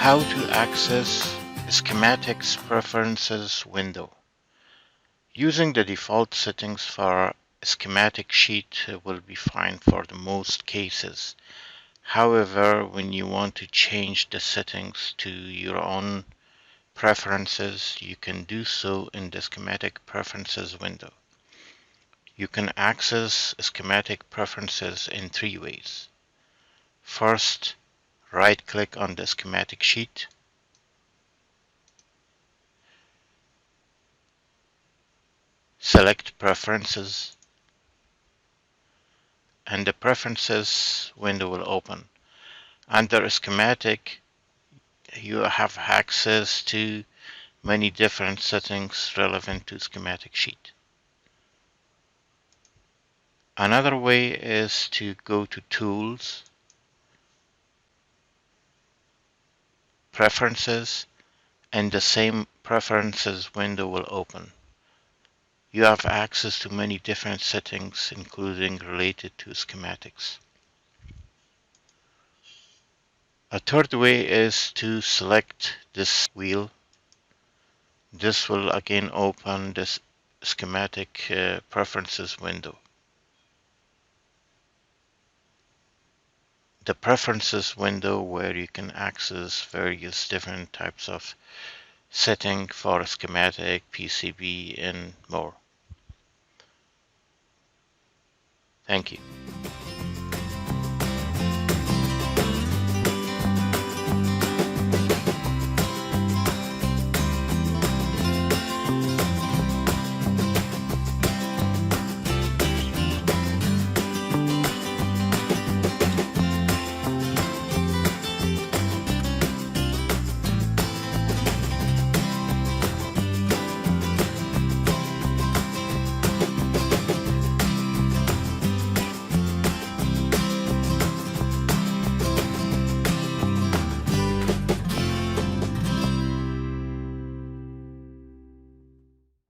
How to access Schematics Preferences window. Using the default settings for a schematic sheet will be fine for the most cases. However, when you want to change the settings to your own preferences, you can do so in the Schematic Preferences window. You can access schematic preferences in three ways. First, right-click on the schematic sheet. Select Preferences, and the Preferences window will open. Under Schematic, you have access to many different settings relevant to schematic sheet. Another way is to go to Tools, Preferences, and the same Preferences window will open. You have access to many different settings, including related to schematics. A third way is to select this wheel. This will again open this schematic preferences window. The preferences window where you can access various different types of setting for schematic, PCB, and more. Thank you.